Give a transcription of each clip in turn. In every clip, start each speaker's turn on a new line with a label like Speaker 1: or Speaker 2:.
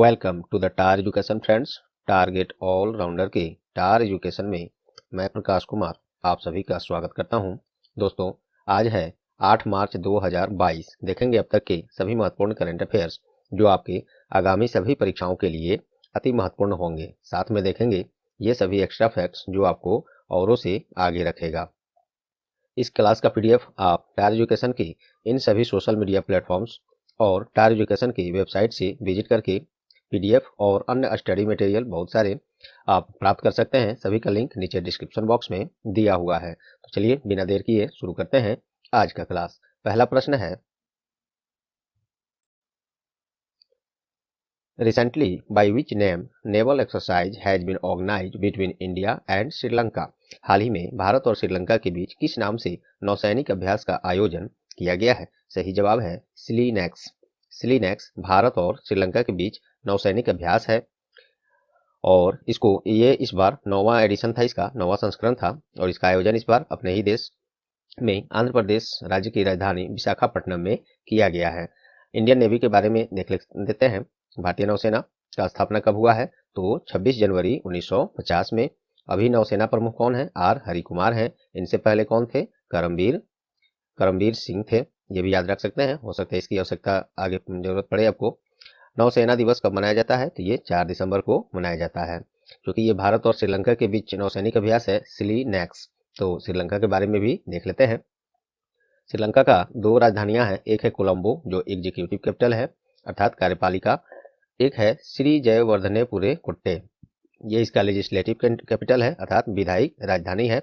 Speaker 1: Welcome to the TAR education friends. Target all rounder के TAR education में मैं प्रकाश कुमार आप सभी का स्वागत करता हूं। दोस्तों, आज है 8 मार्च 2022। देखेंगे अब तक के सभी महत्वपूर्ण करंट अफेयर्स जो आपके आगामी सभी परीक्षाओं के लिए अति महत्वपूर्ण होंगे। साथ में देखेंगे ये सभी एक्स्ट्रा फैक्ट्स जो आपको औरों से आगे रखेगा। इस क्लास का पीडीएफ आप टार एजुकेशन के इन सभी सोशल मीडिया प्लेटफॉर्म्स और टार एजुकेशन की वेबसाइट से विजिट करके पीडीएफ और अन्य स्टडी मटेरियल बहुत सारे आप प्राप्त कर सकते हैं। सभी का लिंक नीचे डिस्क्रिप्शन बॉक्स में दिया हुआ है। तो चलिए बिना देर किए शुरू करते हैं आज का क्लास। पहला प्रश्न है, recently by which name naval exercise has been organised between India and Sri Lanka. हाल ही में भारत और श्रीलंका के बीच किस नाम से नौसैनिक अभ्यास का आयोजन किया गया है? सही जवाब है स्लीनेक्स। स्लीनेक्स भारत और श्रीलंका के बीच नौसैनिक अभ्यास है और ये इस बार 9वां एडिशन था, इसका 9वां संस्करण था और इसका आयोजन इस बार अपने ही देश में आंध्र प्रदेश राज्य की राजधानी विशाखापट्टनम में किया गया है। इंडियन नेवी के बारे में देख लेते हैं। भारतीय नौसेना का स्थापना कब हुआ है? तो 26 जनवरी 1950 में। अभी नौसेना प्रमुख कौन है? आर हरिकुमार हैं। इनसे पहले कौन थे? करमबीर सिंह थे। ये भी याद रख सकते हैं, हो सकता है इसकी आवश्यकता आगे जरूरत पड़े आपको। नौसेना दिवस कब मनाया जाता है? तो ये 4 दिसंबर को मनाया जाता है। क्योंकि ये भारत और श्रीलंका के बीच नौसैनिक अभ्यास है स्लीनेक्स। तो श्रीलंका के बारे में भी देख लेते हैं। श्रीलंका का 2 राजधानियां हैं। एक है कोलंबो जो एग्जीक्यूटिव कैपिटल है अर्थात कार्यपालिका। एक है श्री जयवर्धनेपुरे कुट्टे, ये इसका लेजिस्लेटिव कैपिटल है अर्थात विधायी राजधानी है।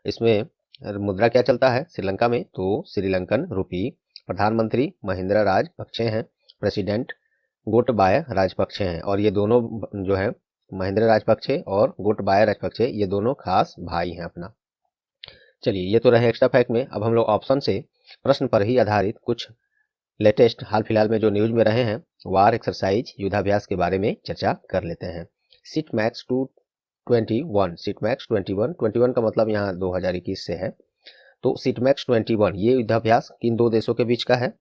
Speaker 1: इसमें मुद्रा क्या चलता है श्रीलंका में? तो श्रीलंकन रुपी। प्रधानमंत्री महिंद्रा राजपक्षे हैं। प्रेसिडेंट गोटबाया राजपक्षे हैं और ये दोनों जो है महिंद्रा राजपक्षे और गोटबाया राजपक्षे ये दोनों खास भाई हैं अपना। चलिए, ये तो रहे एक्स्ट्रा फैक्ट में। अब हम लोग ऑप्शन से प्रश्न पर ही आधारित कुछ लेटेस्ट हाल फिलहाल में जो न्यूज में रहे हैं वार एक्सरसाइज युद्धाभ्यास के बारे में चर्चा कर लेते हैं। सिट मैक्स 221, सिट मैक्स 21 का मतलब यहाँ 2021 से है। तो सिट मैक्स 21 ये युद्धाभ्यास किन 2 देशों के बीच का है?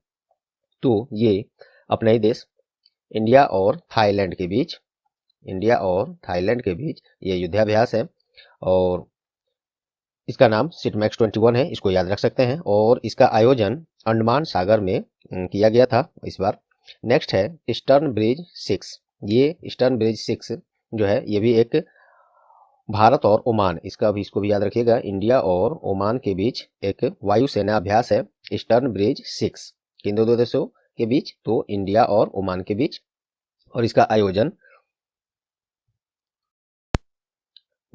Speaker 1: तो ये अपने ही देश इंडिया और थाईलैंड के बीच ये युद्धाभ्यास है और इसका नाम सिटमैक्स 21 है, इसको याद रख सकते हैं। और इसका आयोजन अंडमान सागर में किया गया था इस बार। नेक्स्ट है ईस्टर्न ब्रिज 6। ये ईस्टर्न ब्रिज 6 जो है ये भी एक भारत और ओमान, इसको भी याद रखिएगा। इंडिया और ओमान के बीच एक वायुसेना अभ्यास है ईस्टर्न ब्रिज 6। किन 2 देशों के बीच? तो इंडिया और ओमान के बीच और इसका आयोजन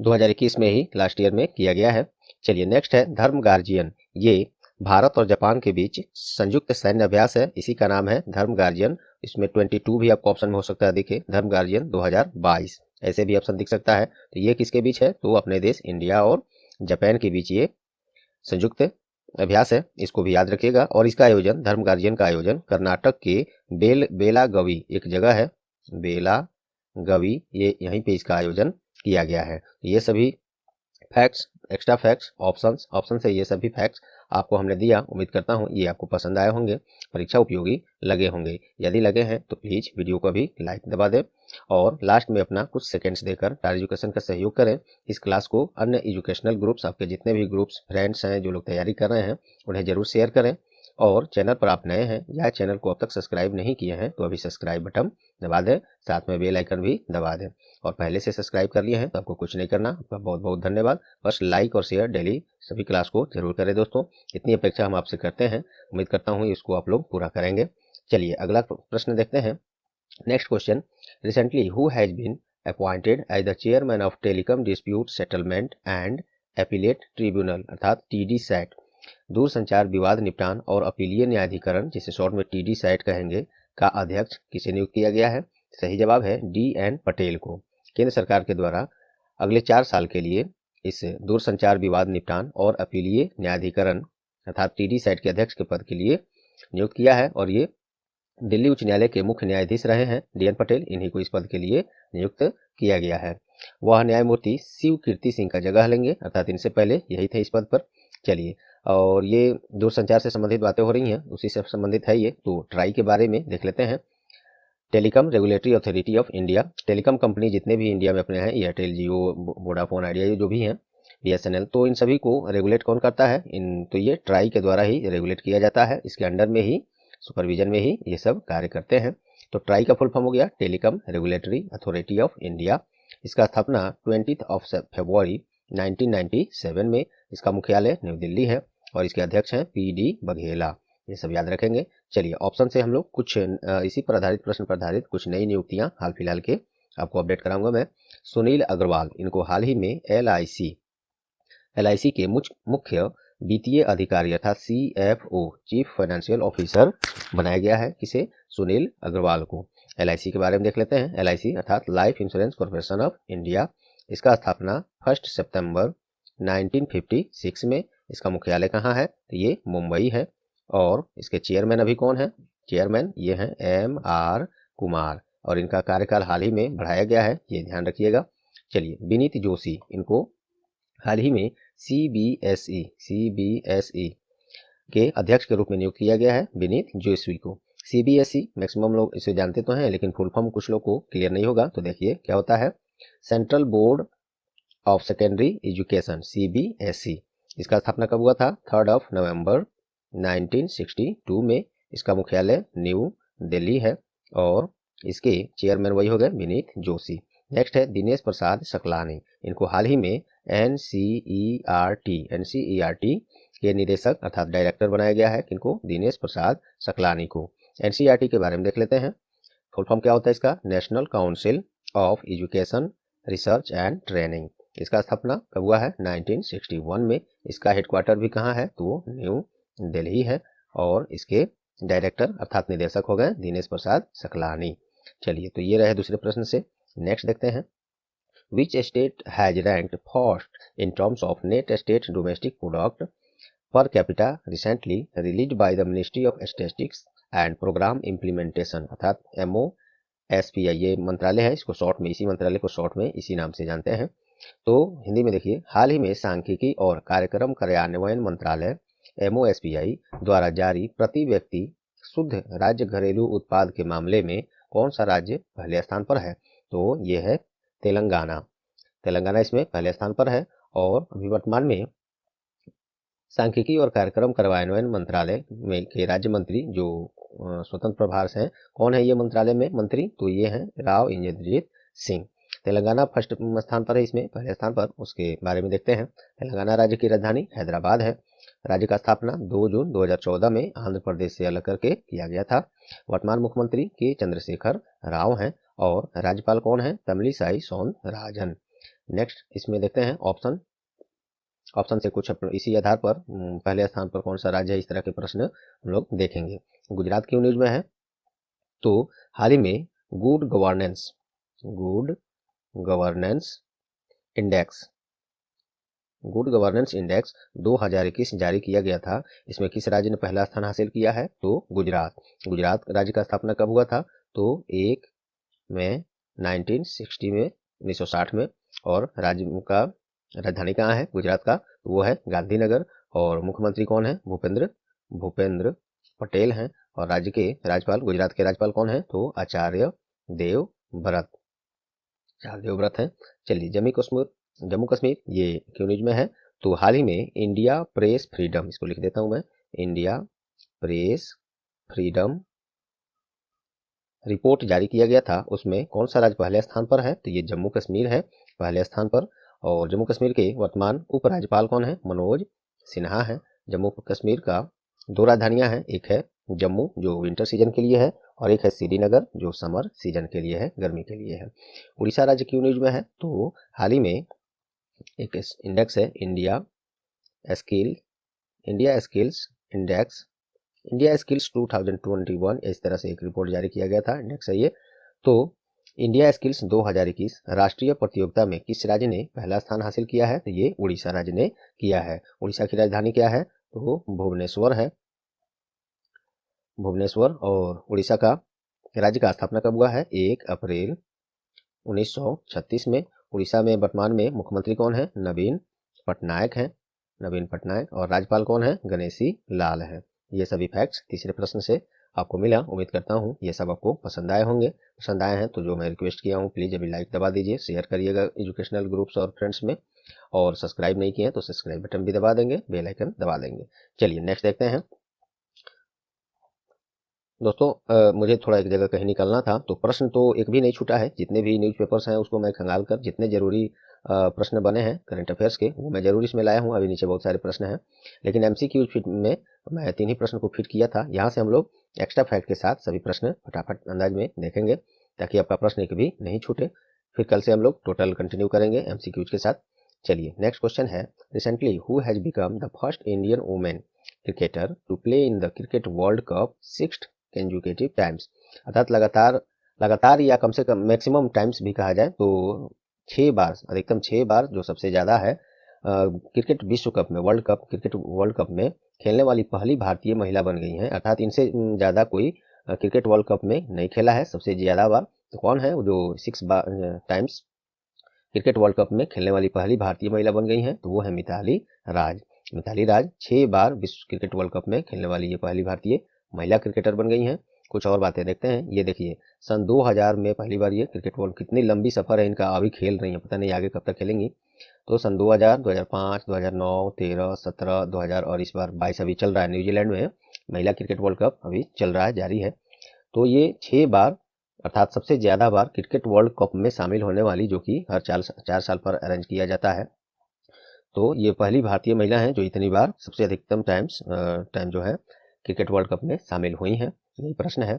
Speaker 1: 2021 में ही लास्ट ईयर में किया गया है। चलिए नेक्स्ट है धर्म गार्जियन। ये भारत और जापान के बीच संयुक्त सैन्य अभ्यास है, इसी का नाम है धर्म गार्जियन। इसमें 22 भी आपको ऑप्शन में हो सकता है, देखिए धर्म गार्जियन 2022 ऐसे भी ऑप्शन दिख सकता है। तो ये किसके बीच है? तो अपने देश इंडिया और जापान के बीच ये संयुक्त अभ्यास है, इसको भी याद रखिएगा। और इसका आयोजन धर्म गार्जियन का आयोजन कर्नाटक के बेलागवी एक जगह है, बेलागवी, ये यहीं पे इसका आयोजन किया गया है। ये सभी फैक्ट्स, एक्स्ट्रा फैक्ट्स, ऑप्शन से ये सभी फैक्ट्स आपको हमने दिया। उम्मीद करता हूँ ये आपको पसंद आए होंगे, परीक्षा उपयोगी लगे होंगे। यदि लगे हैं तो प्लीज वीडियो को भी लाइक दबा दें और लास्ट में अपना कुछ सेकंड्स देकर टार एजुकेशन का सहयोग करें। इस क्लास को अन्य एजुकेशनल ग्रुप्स, आपके जितने भी ग्रुप्स फ्रेंड्स हैं जो लोग तैयारी कर रहे हैं उन्हें जरूर शेयर करें। और चैनल पर आप नए हैं या चैनल को अब तक सब्सक्राइब नहीं किए हैं तो अभी सब्सक्राइब बटन दबा दें, साथ में बेल आइकन भी दबा दें। और पहले से सब्सक्राइब कर लिए हैं तो आपको कुछ नहीं करना। आपका बहुत बहुत धन्यवाद। बस लाइक और शेयर डेली सभी क्लास को जरूर करें दोस्तों, इतनी अपेक्षा हम आपसे करते हैं। उम्मीद करता हूँ इसको आप लोग पूरा करेंगे। चलिए अगला प्रश्न देखते हैं। Next question, recently who has been appointed as the chairman of telecom dispute settlement and appellate tribunal अर्थात टीडी सैट। दूरसंचार विवाद निपटान और अपीलीय न्यायाधिकरण, जिसे शॉर्ट में टीडी सैट कहेंगे, का अध्यक्ष किसे नियुक्त किया गया है? सही जवाब है DN पटेल को। केंद्र सरकार के द्वारा अगले 4 साल के लिए इस दूरसंचार विवाद निपटान और अपीलीय न्यायाधिकरण अर्थात टीडी सैट के अध्यक्ष के पद के लिए नियुक्त किया है और ये दिल्ली उच्च न्यायालय के मुख्य न्यायाधीश रहे हैं DN पटेल, इन्हीं को इस पद के लिए नियुक्त किया गया है। वह न्यायमूर्ति शिव कीर्ति सिंह का जगह लेंगे अर्थात इनसे पहले यही थे इस पद पर। चलिए, और ये दूरसंचार से संबंधित बातें हो रही हैं, उसी से संबंधित है ये, तो ट्राई के बारे में देख लेते हैं। Telecom regulatory authority of India, telecom company जितने भी इंडिया में अपने हैं, एयरटेल, जियो, वोडाफोन, आइडिया, ये जो भी हैं, बीएसएनएल, तो इन सभी को रेगुलेट कौन करता है? तो ये ट्राई के द्वारा ही रेगुलेट किया जाता है, इसके अंडर में ही, सुपरविजन में ही ये सब कार्य करते हैं। तो ट्राई का फुल फॉर्म हो गया telecom regulatory authority of India. इसका स्थापना 20 फरवरी 1997 में, इसका मुख्यालय न्यू दिल्ली है और इसके अध्यक्ष हैं पीडी बघेला। ये सब याद रखेंगे। चलिए ऑप्शन से हम लोग कुछ इसी पर आधारित, प्रश्न पर आधारित कुछ नई नियुक्तियां हाल फिलहाल के आपको अपडेट कराऊंगा मैं। सुनील अग्रवाल, इनको हाल ही में एलआईसी के मुख्य वित्तीय अधिकारी अर्थात सीएफओ, चीफ फाइनेंशियल ऑफिसर बनाया गया है। किसे? सुनील अग्रवाल को। एलआईसी के बारे में देख लेते हैं। एलआईसी अर्थात life insurance corporation of India, इसका स्थापना 1 सितंबर 1956 में। इसका मुख्यालय कहाँ है? तो ये मुंबई है। और इसके चेयरमैन अभी कौन है? चेयरमैन ये हैं एम.आर. कुमार, और इनका कार्यकाल हाल ही में बढ़ाया गया है, ये ध्यान रखिएगा। चलिए विनीत जोशी, इनको हाल ही में सीबीएसई के अध्यक्ष के रूप में नियुक्त किया गया है, विनीत जोशी को। सीबीएसई मैक्सिमम लोग इसे जानते तो हैं, लेकिन फुल फॉर्म कुछ लोग को क्लियर नहीं होगा, तो देखिए क्या होता है। Central board of secondary education, CBSE. इसका स्थापना कब हुआ था? 3 नवंबर 1962 में। इसका मुख्यालय न्यू दिल्ली है और इसके चेयरमैन वही हो गए विनीत जोशी। नेक्स्ट है दिनेश प्रसाद सकलानी, इनको हाल ही में एनसीईआरटी के निदेशक अर्थात डायरेक्टर बनाया गया है। किनको? दिनेश प्रसाद सकलानी को। एनसीईआरटी के बारे में देख लेते हैं। फुल फॉर्म क्या होता है इसका? National council of education research and training. इसका स्थापना कब हुआ है? 1961 में। इसका हेडक्वार्टर भी कहाँ है? तो न्यू दिल्ली है और इसके डायरेक्टर अर्थात निदेशक हो गए दिनेश प्रसाद सकलानी। चलिए तो ये रहे दूसरे प्रश्न से। नेक्स्ट देखते हैं। Which state has ranked first in terms of net state domestic product per capita recently released by the Ministry of Statistics and Program Implementation अर्थात MOSPI, ये मंत्रालय है, इसको शॉर्ट में, इसी मंत्रालय को शॉर्ट में इसी नाम से जानते हैं। तो हिंदी में देखिए, हाल ही में सांख्यिकी और कार्यक्रम कार्यान्वयन मंत्रालय MOSPI द्वारा जारी प्रति व्यक्ति शुद्ध राज्य घरेलू उत्पाद के मामले में कौन सा राज्य पहले स्थान पर है? तो ये है तेलंगाना। तेलंगाना इसमें पहले स्थान पर है। और अभी वर्तमान में सांख्यिकी और कार्यक्रम कार्यान्वयन मंत्रालय में के राज्य मंत्री जो स्वतंत्र प्रभार से हैं, कौन है ये मंत्रालय में मंत्री? तो ये हैं राव इंद्रजीत सिंह। तेलंगाना फर्स्ट स्थान पर है, इसमें पहले स्थान पर। उसके बारे में देखते हैं। तेलंगाना राज्य की राजधानी हैदराबाद है। राज्य का स्थापना 2 जून 2014 में आंध्र प्रदेश से अलग करके किया गया था। वर्तमान मुख्यमंत्री के चंद्रशेखर राव हैं और राज्यपाल कौन है? तमिलिसाई सौंदरराजन। नेक्स्ट इसमें देखते हैं ऑप्शन से कुछ इसी आधार पर पहले स्थान पर कौन सा राज्य है, इस तरह के प्रश्न हम लोग देखेंगे। गुजरात क्यों न्यूज में है? तो हाल ही में गुड गवर्नेंस इंडेक्स 2021 जारी किया गया था। इसमें किस राज्य ने पहला स्थान हासिल किया है? तो गुजरात राज्य का स्थापना कब हुआ था? तो 1 मई 1960 में। और राज्य का राजधानी कहाँ है गुजरात का? वो है गांधीनगर। और मुख्यमंत्री कौन है? भूपेंद्र पटेल हैं। और राज्य के राज्यपाल, गुजरात के राज्यपाल कौन है? तो आचार्य देवव्रत हैं। चलिए जम्मू कश्मीर ये क्यों न्यूज में है? तो हाल ही में इंडिया प्रेस फ्रीडम, इसको लिख देता हूं मैं, इंडिया प्रेस फ्रीडम रिपोर्ट जारी किया गया था। उसमें कौन सा राज्य पहले स्थान पर है? तो ये जम्मू कश्मीर है पहले स्थान पर। और जम्मू कश्मीर के वर्तमान उपराज्यपाल कौन है? मनोज सिन्हा है। जम्मू कश्मीर का 2 राजधानियां हैं, एक है जम्मू जो विंटर सीजन के लिए है और एक है श्रीनगर जो समर सीजन के लिए है, गर्मी के लिए है। उड़ीसा राज्य क्यों न्यूज में है? तो हाल ही में एक इंडेक्स है इंडिया स्किल्स 2021, इस तरह से एक रिपोर्ट जारी किया गया था, इंडेक्स है ये। तो इंडिया स्किल्स 2021 राष्ट्रीय प्रतियोगिता में किस राज्य ने पहला स्थान हासिल किया है? तो ये उड़ीसा राज्य ने किया है। उड़ीसा की राजधानी क्या है? तो भुवनेश्वर है, भुवनेश्वर। और उड़ीसा का राज्य का स्थापना कब हुआ है? 1 अप्रैल 1936 में। उड़ीसा में वर्तमान में मुख्यमंत्री कौन है? नवीन पटनायक हैं। और राज्यपाल कौन है? गणेशी लाल है। ये सभी फैक्ट्स तीसरे प्रश्न से आपको मिला। उम्मीद करता हूँ ये सब आपको पसंद आए होंगे। पसंद आए हैं तो जो मैं रिक्वेस्ट किया हूँ, प्लीज़ अभी लाइक दबा दीजिए, शेयर करिएगा एजुकेशनल ग्रुप्स और फ्रेंड्स में, और सब्सक्राइब नहीं किए हैं तो सब्सक्राइब बटन भी दबा देंगे, बेल आइकन दबा देंगे। चलिए नेक्स्ट देखते हैं दोस्तों। मुझे थोड़ा एक जगह कहीं निकलना था, तो प्रश्न तो एक भी नहीं छूटा है। जितने भी न्यूज़पेपर्स हैं उसको मैं खंगाल कर जितने जरूरी प्रश्न बने हैं करंट अफेयर्स के, वो मैं जरूर इसमें लाया हूँ। अभी नीचे बहुत सारे प्रश्न हैं, लेकिन एमसीक्यू फिट में मैं 3 ही प्रश्न को फिट किया था। यहाँ से हम लोग एक्स्ट्रा फैक्ट के साथ सभी प्रश्न फटाफट अंदाज में देखेंगे, ताकि आपका प्रश्न एक भी नहीं छूटे। फिर कल से हम लोग टोटल कंटिन्यू करेंगे एमसीक्यूज के साथ। चलिए नेक्स्ट क्वेश्चन है, recently who has become the first Indian women cricketer to play in the cricket world cup 6 consecutive times. अर्थात लगातार या कम से कम मैक्सिमम टाइम्स भी कहा जाए तो 6 बार, अधिकतम 6 बार, जो सबसे ज़्यादा है क्रिकेट विश्व कप में, क्रिकेट वर्ल्ड कप में खेलने वाली पहली भारतीय महिला बन गई हैं। अर्थात इनसे ज़्यादा कोई क्रिकेट वर्ल्ड कप में नहीं खेला है सबसे ज़्यादा बार। तो कौन है जो 6 टाइम्स क्रिकेट वर्ल्ड कप में खेलने वाली पहली भारतीय महिला बन गई हैं? तो वो है मिताली राज। मिताली राज 6 बार विश्व क्रिकेट वर्ल्ड कप में खेलने वाली ये पहली भारतीय महिला क्रिकेटर बन गई हैं। कुछ और बातें देखते हैं। ये देखिए, सन 2000 में पहली बार ये क्रिकेट वर्ल्ड, कितनी लंबी सफर है इनका, अभी खेल रही है, पता नहीं आगे कब तक खेलेंगी। तो सन 2000, 2005, 2009, 13, 17, 2000 और इस बार 22 अभी चल रहा है। न्यूजीलैंड में महिला क्रिकेट वर्ल्ड कप अभी चल रहा है, जारी है। तो ये 6 बार, अर्थात सबसे ज्यादा बार क्रिकेट वर्ल्ड कप में शामिल होने वाली, जो कि हर 4 साल पर अरेंज किया जाता है। तो ये पहली भारतीय महिला हैं जो इतनी बार, सबसे अधिकतम टाइम जो है क्रिकेट वर्ल्ड कप में शामिल हुई हैं। यही प्रश्न है।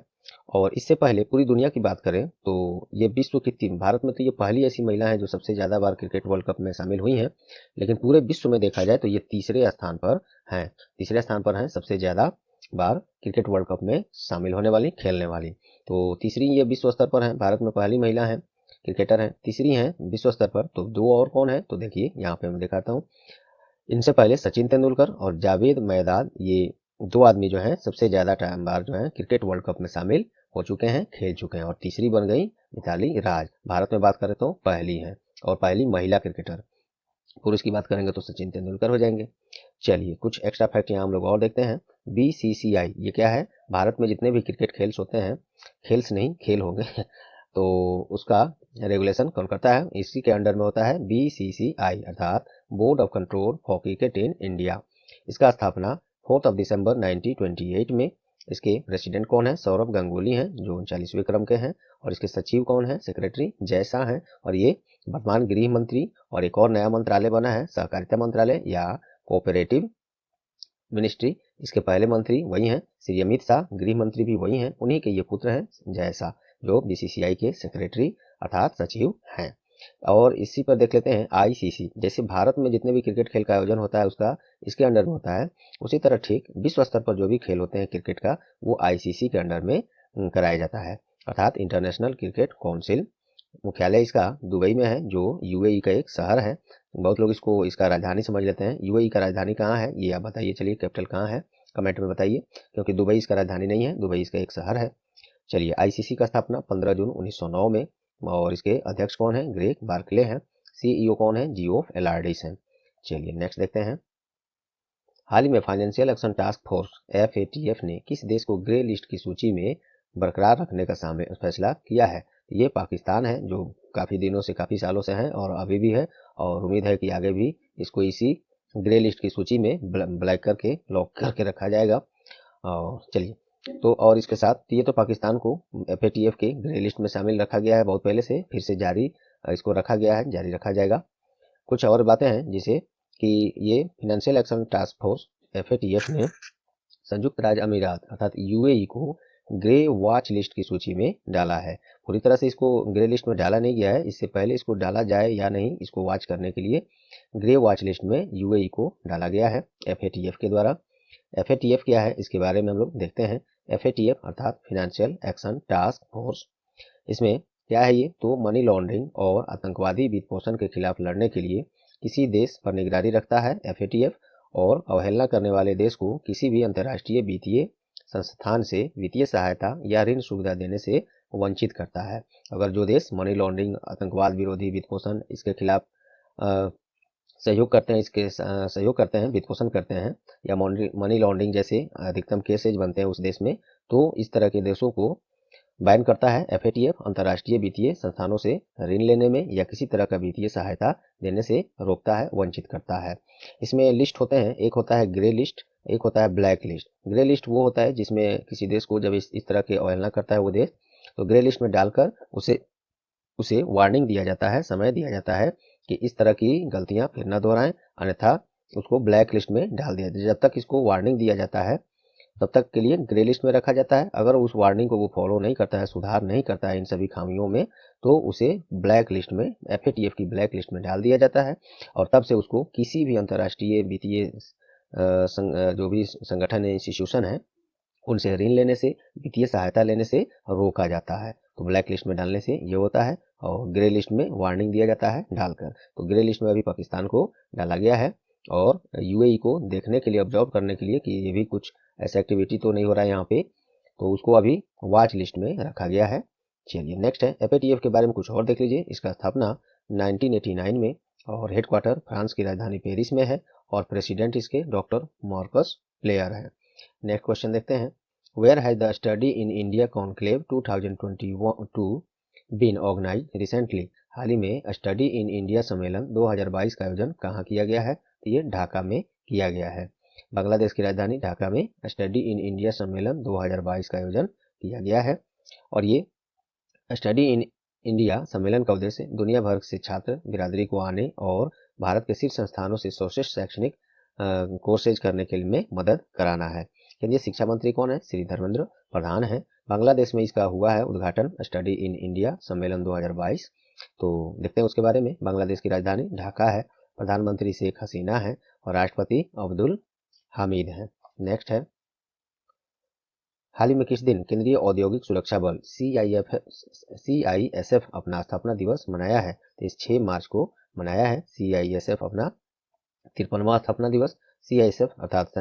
Speaker 1: और इससे पहले पूरी दुनिया की बात करें तो ये विश्व की तीन, भारत में तो ये पहली ऐसी महिला है जो सबसे ज्यादा बार क्रिकेट वर्ल्ड कप में शामिल हुई हैं, लेकिन पूरे विश्व में देखा जाए तो ये तीसरे स्थान पर हैं। तीसरे स्थान पर हैं सबसे ज्यादा बार क्रिकेट वर्ल्ड कप में शामिल होने वाली, खेलने वाली। तो तीसरी ये विश्व स्तर पर है, भारत में पहली महिला है क्रिकेटर है, तीसरी है विश्व स्तर पर। तो दो और कौन है, तो देखिए यहाँ पे मैं दिखाता हूँ। इनसे पहले सचिन तेंदुलकर और जावेद मैदाद, ये दो आदमी जो हैं सबसे ज्यादा टाइम बार जो है क्रिकेट वर्ल्ड कप में शामिल हो चुके हैं, खेल चुके हैं। और तीसरी बन गई मिताली राज। भारत में बात करें तो पहली है, और पहली महिला क्रिकेटर। पुरुष की बात करेंगे तो सचिन तेंदुलकर हो जाएंगे। चलिए कुछ एक्स्ट्रा फैक्ट यहाँ हम लोग और देखते हैं। बीसीसीआई ये क्या है? भारत में जितने भी क्रिकेट खेल्स होते हैं, खेल्स नहीं खेल होंगे तो उसका रेगुलेशन कौन करता है? इसी के अंडर में होता है बीसीसीआई, अर्थात board of control for cricket in India. इसका स्थापना 4 दिसंबर 1928 में। इसके प्रेसिडेंट कौन है? सौरभ गांगुली हैं, जो 39वें क्रम के हैं। और इसके सचिव कौन है? सेक्रेटरी जय शाह हैं। और ये वर्तमान गृह मंत्री, और एक और नया मंत्रालय बना है सहकारिता मंत्रालय या कोऑपरेटिव मिनिस्ट्री। इसके पहले मंत्री वही हैं श्री अमित शाह, गृह मंत्री भी वही हैं। उन्हीं के ये पुत्र हैं जय शाह, जो बीसीसीआई के सेक्रेटरी अर्थात सचिव हैं। और इसी पर देख लेते हैं आईसीसी। जैसे भारत में जितने भी क्रिकेट खेल का आयोजन होता है उसका इसके अंडर में होता है, उसी तरह ठीक विश्व स्तर पर जो भी खेल होते हैं क्रिकेट का, वो आईसीसी के अंडर में कराया जाता है, अर्थात इंटरनेशनल क्रिकेट काउंसिल। मुख्यालय इसका दुबई में है, जो यूएई का एक शहर है। बहुत लोग इसको इसका राजधानी समझ लेते हैं। यूएई का राजधानी कहाँ है ये आप बताइए, चलिए कैपिटल कहाँ है कमेंट में बताइए, क्योंकि दुबई इसका राजधानी नहीं है, दुबई इसका एक शहर है। चलिए आईसीसी का स्थापना 15 जून 1909 में, और इसके अध्यक्ष कौन है? ग्रेग बार्कले हैं। सीईओ कौन है? जियोफ एलार्डिस हैं। चलिए नेक्स्ट देखते हैं। हाल ही में financial action task force FATF ने किस देश को ग्रे लिस्ट की सूची में बरकरार रखने का फैसला किया है? ये पाकिस्तान है, जो काफी दिनों से, काफी सालों से है और अभी भी है, और उम्मीद है कि आगे भी इसको इसी ग्रे लिस्ट की सूची में ब्लैक करके, लॉक करके रखा जाएगा। और चलिए तो, और इसके साथ ये तो पाकिस्तान को एफएटीएफ के ग्रे लिस्ट में शामिल रखा गया है बहुत पहले से, फिर से जारी इसको रखा गया है, जारी रखा जाएगा। कुछ और बातें हैं, जिसे कि ये financial action task force FATF ने संयुक्त राज्य अमीरात अर्थात यूएई को ग्रे वॉच लिस्ट की सूची में डाला है। पूरी तरह से इसको ग्रे लिस्ट में डाला नहीं गया है, इससे पहले इसको डाला जाए या नहीं, इसको वॉच करने के लिए ग्रे वॉच लिस्ट में यूएई को डाला गया है एफएटीएफ के द्वारा। एफएटीएफ क्या है इसके बारे में हम लोग देखते हैं। एफएटीएफ अर्थात फाइनेंशियल एक्शन टास्क फोर्स, इसमें क्या है ये? तो मनी लॉन्ड्रिंग और आतंकवादी वित्तपोषण के खिलाफ लड़ने के लिए किसी देश पर निगरानी रखता है एफएटीएफ, और अवहेलना करने वाले देश को किसी भी अंतर्राष्ट्रीय वित्तीय संस्थान से वित्तीय सहायता या ऋण सुविधा देने से वंचित करता है। अगर जो देश मनी लॉन्ड्रिंग, आतंकवाद विरोधी वित्तपोषण, इसके खिलाफ सहयोग करते हैं, इसके सहयोग करते हैं, वित्तपोषण करते हैं, या मनी लॉन्ड्रिंग जैसे अधिकतम केसेज बनते हैं उस देश में, तो इस तरह के देशों को बैन करता है। FATF अंतर्राष्ट्रीय वित्तीय संस्थानों से ऋण लेने में या किसी तरह का वित्तीय सहायता देने से रोकता है, वंचित करता है। इसमें लिस्ट होते हैं, एक होता है ग्रे लिस्ट, एक होता है ब्लैक लिस्ट। ग्रे लिस्ट वो होता है जिसमें किसी देश को जब इस तरह की अवहेलना करता है वो देश, तो ग्रे लिस्ट में डालकर उसे उसे वार्निंग दिया जाता है, समय दिया जाता है कि इस तरह की गलतियां फिर न दोहराएं, अन्यथा उसको ब्लैक लिस्ट में डाल दिया जाए। जब तक इसको वार्निंग दिया जाता है तब तक के लिए ग्रे लिस्ट में रखा जाता है। अगर उस वार्निंग को वो फॉलो नहीं करता है, सुधार नहीं करता है इन सभी खामियों में, तो उसे ब्लैक लिस्ट में, FATF की ब्लैक लिस्ट में डाल दिया जाता है। और तब से उसको किसी भी अंतर्राष्ट्रीय वित्तीय जो भी संगठन है, इंस्टीट्यूशन है, उनसे ऋण लेने से, वित्तीय सहायता लेने से रोका जाता है। तो ब्लैक लिस्ट में डालने से ये होता है, और ग्रे लिस्ट में वार्निंग दिया जाता है डालकर। तो ग्रे लिस्ट में अभी पाकिस्तान को डाला गया है, और UAE को देखने के लिए, ऑब्जर्व करने के लिए कि ये भी कुछ ऐसा एक्टिविटी तो नहीं हो रहा है यहाँ पे, तो उसको अभी वॉच लिस्ट में रखा गया है। चलिए नेक्स्ट है, FATF के बारे में कुछ और देख लीजिए। इसका स्थापना 1989 में, और हेडक्वार्टर फ्रांस की राजधानी पेरिस में है, और प्रेसिडेंट इसके डॉक्टर मार्कस प्लेयर है। नेक्स्ट क्वेश्चन देखते हैं, where has the study in India conclave 2022 been organised recently. हाल ही में स्टडी इन इंडिया सम्मेलन 2022 का आयोजन कहाँ किया गया है? तो ये ढाका में किया गया है। बांग्लादेश की राजधानी ढाका में स्टडी इन इंडिया सम्मेलन 2022 का आयोजन किया गया है। और ये स्टडी इन इंडिया सम्मेलन का उद्देश्य दुनिया भर से छात्र बिरादरी को आने और भारत के शीर्ष संस्थानों से सर्वश्रेष्ठ शैक्षणिक कोर्सेज करने के लिए में मदद कराना है। केंद्रीय शिक्षा मंत्री कौन है? श्री धर्मेंद्र प्रधान है। बांग्लादेश में इसका हुआ है उद्घाटन, स्टडी इन इंडिया सम्मेलन 2022। तो देखते हैं उसके बारे में। बांग्लादेश की राजधानी ढाका है, प्रधानमंत्री शेख हसीना है, और राष्ट्रपति अब्दुल हामिद है। नेक्स्ट है, हाल ही में किस दिन केंद्रीय औद्योगिक सुरक्षा बल CISF अपना स्थापना दिवस मनाया है? तो इस 6 मार्च को मनाया है CISF अपना 53वां स्थापना दिवस। CISF अर्थात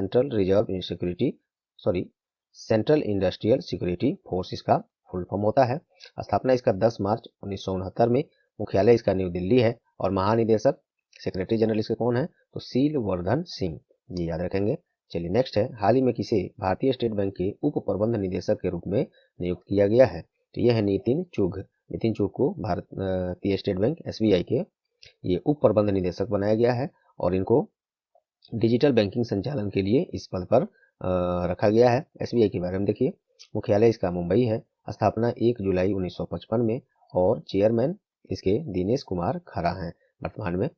Speaker 1: सेंट्रल इंडस्ट्रियल सिक्योरिटी फोर्स इसका फुल फॉर्म होता है। स्थापना इसका 10 मार्च 1969 में। मुख्यालय इसका न्यू दिल्ली है, और महानिदेशक, सेक्रेटरी जनरल इसके कौन है? तो शीलवर्धन सिंह, ये याद रखेंगे। चलिए नेक्स्ट है, हाल ही में किसे भारतीय स्टेट बैंक के उप प्रबंध निदेशक के रूप में नियुक्त किया गया है? तो यह है नितिन चुघ। नितिन चुघ को भारतीय स्टेट बैंक SBI के ये उप प्रबंध निदेशक बनाया गया है, और इनको डिजिटल बैंकिंग संचालन के लिए इस पद पर रखा गया है। SBI के बारे में देखिए, मुख्यालय इसका मुंबई है। स्थापना 1 जुलाई 1955 में, और चेयरमैन इसके दिनेश कुमार खरा हैं वर्तमान में।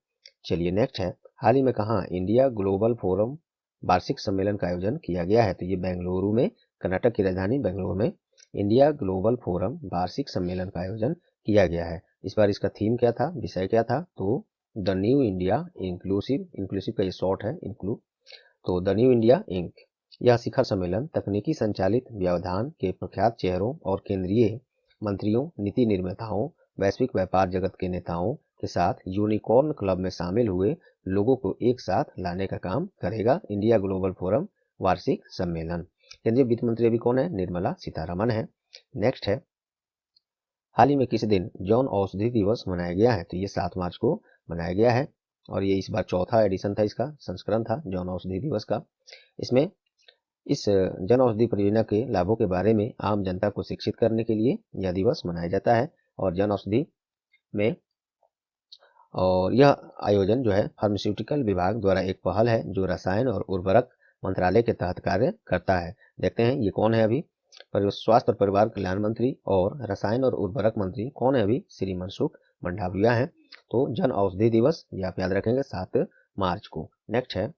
Speaker 1: चलिए नेक्स्ट है, हाल ही में कहाँ इंडिया ग्लोबल फोरम वार्षिक सम्मेलन का आयोजन किया गया है? तो ये बेंगलुरु में, कर्नाटक की राजधानी बेंगलुरु में इंडिया ग्लोबल फोरम वार्षिक सम्मेलन का आयोजन किया गया है। इस बार इसका थीम क्या था, विषय क्या था? तो the new India inclusive, inclusive का ये शॉर्ट है इंक्लू, तो द न्यू इंडिया इंक। यह शिखर सम्मेलन तकनीकी संचालित व्यवधान के प्रख्यात चेहरों और केंद्रीय मंत्रियों, नीति निर्माताओं, वैश्विक व्यापार जगत के नेताओं के साथ यूनिकॉर्न क्लब में शामिल हुए लोगों को एक साथ लाने का काम करेगा। इंडिया ग्लोबल फोरम वार्षिक सम्मेलन। केंद्रीय वित्त मंत्री अभी कौन है? निर्मला सीतारमण है। नेक्स्ट है, हाल ही में किस दिन जन औषधि दिवस मनाया गया है? तो ये 7 मार्च को मनाया गया है, और ये इस बार चौथा एडिशन था, इसका संस्करण था जन औषधि दिवस का। इसमें इस जन औषधि परियोजना के लाभों के बारे में आम जनता को शिक्षित करने के लिए यह दिवस मनाया जाता है। और जन औषधि में, और यह आयोजन जो है फार्मास्यूटिकल विभाग द्वारा एक पहल है जो रसायन और उर्वरक मंत्रालय के तहत कार्य करता है। देखते हैं ये कौन है अभी? स्वास्थ्य और परिवार कल्याण मंत्री और रसायन और उर्वरक मंत्री कौन है अभी? श्री मनसुख मंडाविया है। तो जन औषधि दिवस ये आप याद रखेंगे 7 मार्च को। नेक्स्ट है,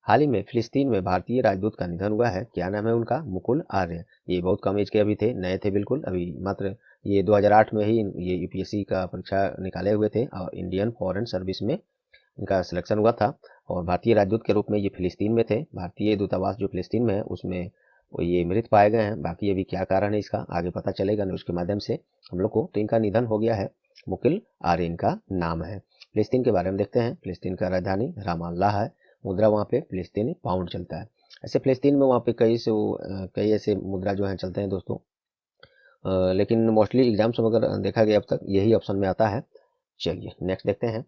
Speaker 1: हाल ही में फिलिस्तीन में भारतीय राजदूत का निधन हुआ है, क्या नाम है उनका? मुकुल आर्य। ये बहुत कम एज के अभी थे, नए थे बिल्कुल, अभी मात्र ये 2008 में ही ये UPSC का परीक्षा निकाले हुए थे, और इंडियन फॉरेन सर्विस में इनका सिलेक्शन हुआ था, और भारतीय राजदूत के रूप में ये फिलिस्तीन में थे। भारतीय दूतावास जो फिलिस्तीन में है उसमें वो ये मृत पाए गए हैं। बाकी अभी क्या कारण है इसका आगे पता चलेगा न्यूज के माध्यम से हम लोग को। तो इनका निधन हो गया है, मुकुल आर्य इनका नाम है। फिलिस्तीन के बारे में देखते हैं, फिलिस्तीन का राजधानी रामाल्लाह है। मुद्रा वहाँ पे फिलिस्तीनी पाउंड चलता है। ऐसे फिलिस्तीन में वहाँ पे कई ऐसे मुद्रा जो है चलते हैं दोस्तों, लेकिन मोस्टली एग्जाम्स में अगर देखा गया अब तक यही ऑप्शन में आता है। चलिए नेक्स्ट देखते हैं,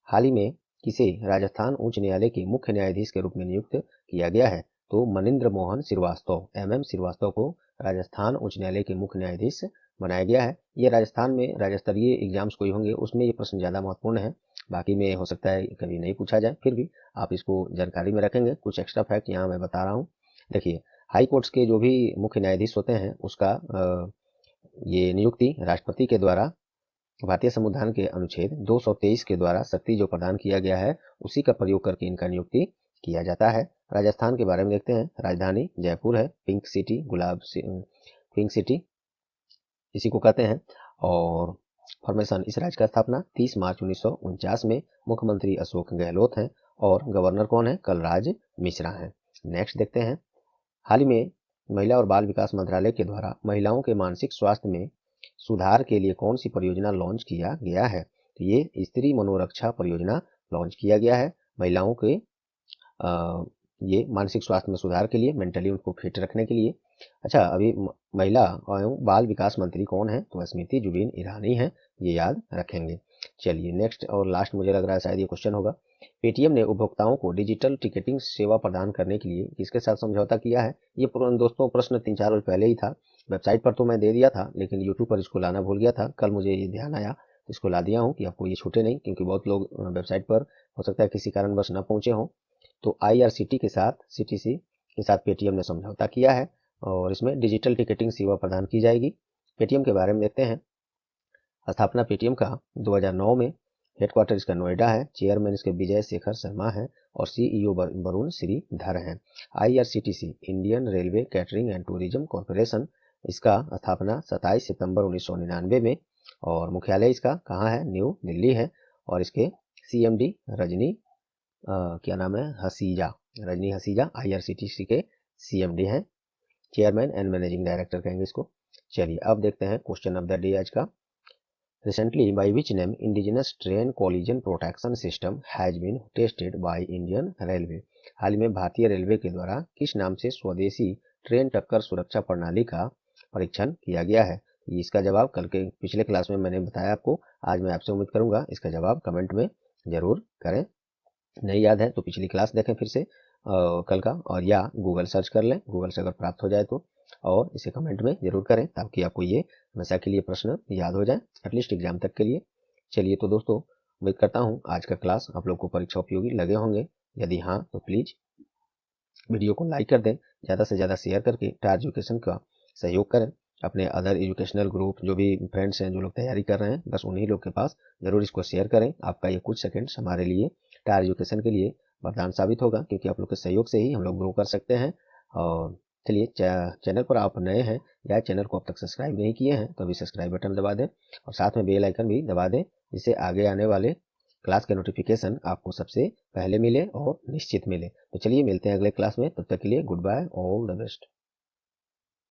Speaker 1: हाल ही में किसे राजस्थान उच्च न्यायालय के मुख्य न्यायाधीश के रूप में नियुक्त किया गया है? तो मनिंद्र मोहन श्रीवास्तव, MM श्रीवास्तव को राजस्थान उच्च न्यायालय के मुख्य न्यायाधीश बनाया गया है। ये राजस्थान में राज्य स्तरीय एग्जाम्स कोई होंगे उसमें ये प्रश्न ज़्यादा महत्वपूर्ण है, बाकी में हो सकता है कभी नहीं पूछा जाए, फिर भी आप इसको जानकारी में रखेंगे। कुछ एक्स्ट्रा फैक्ट यहाँ मैं बता रहा हूँ। देखिए, हाई कोर्ट्स के जो भी मुख्य न्यायाधीश होते हैं उसका ये नियुक्ति राष्ट्रपति के द्वारा भारतीय संविधान के अनुच्छेद 223 के द्वारा शक्ति जो प्रदान किया गया है उसी का प्रयोग करके इनका नियुक्ति किया जाता है। राजस्थान के बारे में देखते हैं। राजधानी जयपुर है, पिंक सिटी, पिंक सिटी इसी को कहते हैं। और फॉर्मेशन, इस राज्य का स्थापना 30 मार्च 1949 में मुख्यमंत्री अशोक गहलोत हैं और गवर्नर कौन है? कलराज मिश्रा हैं। नेक्स्ट देखते हैं। हाल ही में महिला और बाल विकास मंत्रालय के द्वारा महिलाओं के मानसिक स्वास्थ्य में सुधार के लिए कौन सी परियोजना लॉन्च किया गया है? तो ये स्त्री मनोरक्षा परियोजना लॉन्च किया गया है। महिलाओं के ये मानसिक स्वास्थ्य में सुधार के लिए, मेंटली उनको फिट रखने के लिए। अच्छा, अभी महिला एवं बाल विकास मंत्री कौन है? तो स्मृति जुबिन ईरानी है, ये याद रखेंगे। चलिए नेक्स्ट और लास्ट, मुझे लग रहा है शायद ये क्वेश्चन होगा। पेटीएम ने उपभोक्ताओं को डिजिटल टिकटिंग सेवा प्रदान करने के लिए किसके साथ समझौता किया है? ये दोस्तों प्रश्न 3-4 रोज पहले ही था, वेबसाइट पर तो मैं दे दिया था लेकिन यूट्यूब पर इसको लाना भूल गया था। कल मुझे ये ध्यान आया, इसको ला दिया हूँ कि आपको ये छूटे नहीं, क्योंकि बहुत लोग वेबसाइट पर हो सकता है किसी कारणवश न पहुंचे हों। तो IRCTC के साथ पेटीएम ने समझौता किया है और इसमें डिजिटल टिकटिंग सेवा प्रदान की जाएगी। पेटीएम के बारे में देखते हैं। स्थापना पेटीएम का 2009 में, हेडक्वार्टर इसका नोएडा है, चेयरमैन इसके विजय शेखर शर्मा है और CEO वरुण श्रीधर हैं। IRCTC Indian railway catering and tourism corporation, इसका स्थापना 27 सितंबर 1999 में और मुख्यालय इसका कहाँ है? न्यू दिल्ली है। और इसके CMD क्या नाम है? रजनी हसीजा IRCTC के CMD हैं। चेयरमैन एंड मैनेजिंग डायरेक्टर कहेंगे इसको। चलिए अब देखते हैं क्वेश्चन ऑफ द डे आज का। Recently, by which name indigenous train collision protection system has been tested by Indian Railway? हाल ही में भारतीय रेलवे के द्वारा किस नाम से स्वदेशी ट्रेन टक्कर सुरक्षा प्रणाली का परीक्षण किया गया है? इसका जवाब कल के पिछले क्लास में मैंने बताया आपको, आज मैं आपसे उम्मीद करूंगा इसका जवाब कमेंट में जरूर करें। नहीं याद है तो पिछली क्लास देखें फिर से कल का, और या गूगल सर्च कर लें, गूगल से अगर प्राप्त हो जाए तो, और इसे कमेंट में जरूर करें ताकि आपको ये हमेशा के लिए प्रश्न याद हो जाए, एटलीस्ट एग्जाम तक के लिए। चलिए तो दोस्तों, उम्मीद करता हूँ आज का क्लास आप लोग को परीक्षा उपयोगी लगे होंगे। यदि हाँ तो प्लीज वीडियो को लाइक कर दें, ज़्यादा से ज़्यादा शेयर करके टार एजुकेशन का सहयोग करें। अपने अदर एजुकेशनल ग्रुप जो भी फ्रेंड्स हैं, जो लोग तैयारी कर रहे हैं, बस उन्हीं लोग के पास जरूर इसको शेयर करें। आपका ये कुछ सेकंड्स हमारे लिए टार एजुकेशन के लिए वरदान साबित होगा, क्योंकि आप लोग के सहयोग से ही हम लोग ग्रो कर सकते हैं। और चलिए, चैनल पर आप नए हैं या चैनल को अब तक सब्सक्राइब नहीं किए हैं तो अभी सब्सक्राइब बटन दबा दें और साथ में बेल आइकन भी दबा दें, जिससे आगे आने वाले क्लास के नोटिफिकेशन आपको सबसे पहले मिले और निश्चित मिले। तो चलिए मिलते हैं अगले क्लास में, तब तक के लिए goodbye, all the best.